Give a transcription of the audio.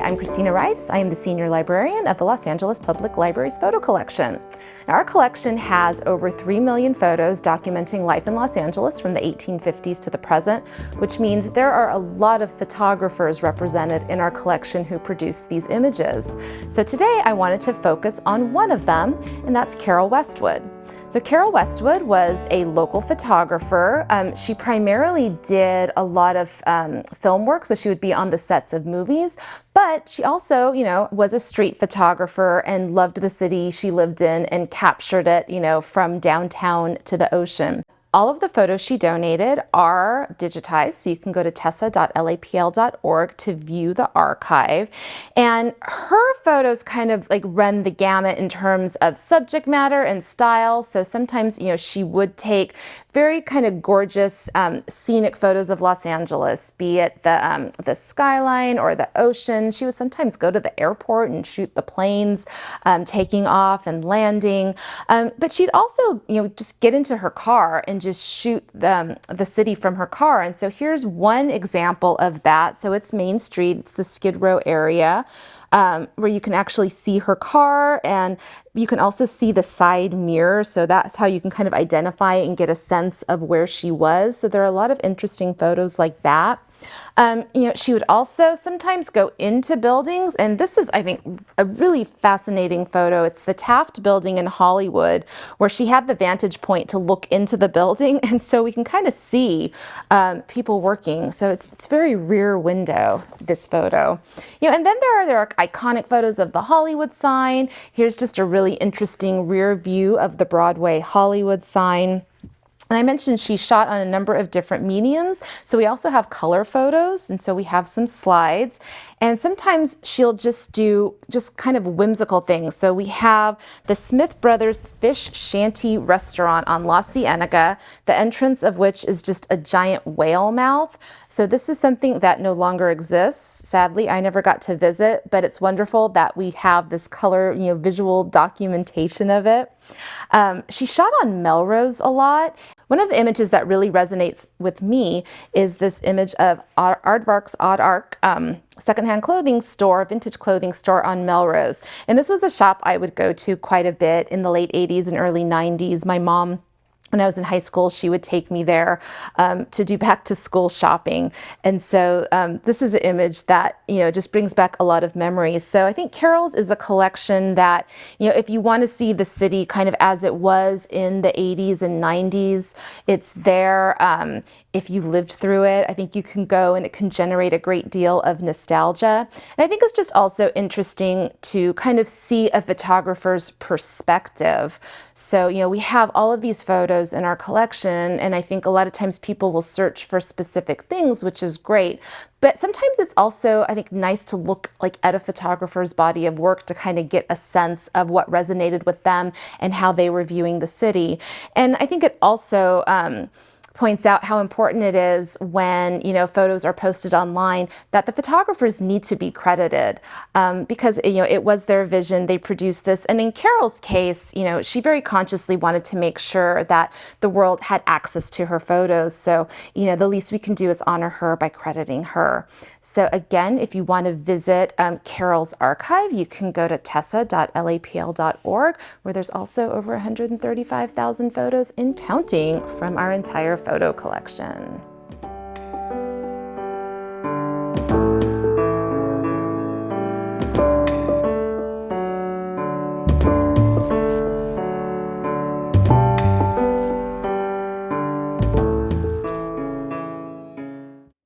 I'm Christina Rice. I am the Senior Librarian of the Los Angeles Public Library's photo collection. Now, our collection has over 3 million photos documenting life in Los Angeles from the 1850s to the present, which means there are a lot of photographers represented in our collection who produce these images. So today I wanted to focus on one of them, and that's Carol Westwood. So Carol Westwood was a local photographer. She primarily did a lot of film work, so she would be on the sets of movies, but she also, was a street photographer and loved the city she lived in and captured it, from downtown to the ocean. All of the photos she donated are digitized, so you can go to tessa.lapl.org to view the archive. And her photos kind of run the gamut in terms of subject matter and style. So sometimes, she would take very kind of gorgeous scenic photos of Los Angeles, be it the skyline or the ocean. She would sometimes go to the airport and shoot the planes taking off and landing. But she'd also, just get into her car and just shoot the city from her car. And so here's one example of that. So it's Main Street, it's the Skid Row area, where you can actually see her car, and you can also see the side mirror. So that's how you can kind of identify and get a sense of where she was. So there are a lot of interesting photos like that. She would also sometimes go into buildings, and this is, I think, a really fascinating photo. It's the Taft Building in Hollywood, where she had the vantage point to look into the building, and so we can kind of see people working. So it's very rear window, this photo. And then there are iconic photos of the Hollywood sign. Here's just a really interesting rear view of the Broadway Hollywood sign. And I mentioned she shot on a number of different mediums. So we also have color photos. And so we have some slides. And sometimes she'll just do kind of whimsical things. So we have the Smith Brothers Fish Shanty Restaurant on La Cienega, the entrance of which is just a giant whale mouth. So this is something that no longer exists. Sadly, I never got to visit, but it's wonderful that we have this color, visual documentation of it. She shot on Melrose a lot. One of the images that really resonates with me is this image of Aardvark's Odd Ark secondhand clothing store, vintage clothing store on Melrose. And this was a shop I would go to quite a bit in the late 80s and early 90s. My mom, when I was in high school, she would take me there to do back to school shopping. And so this is an image that, just brings back a lot of memories. So I think Carol's is a collection that, if you want to see the city kind of as it was in the 80s and 90s, it's there. If you lived through it, I think you can go and it can generate a great deal of nostalgia. And I think it's just also interesting to kind of see a photographer's perspective. So, we have all of these photos in our collection, and I think a lot of times people will search for specific things, which is great. But sometimes it's also, I think, nice to look at a photographer's body of work to kind of get a sense of what resonated with them and how they were viewing the city. And I think it also points out how important it is when, photos are posted online that the photographers need to be credited because, it was their vision. They produced this. And in Carol's case, she very consciously wanted to make sure that the world had access to her photos. So, the least we can do is honor her by crediting her. So again, if you want to visit Carol's archive, you can go to tessa.lapl.org, where there's also over 135,000 photos and counting from our entire photo collection.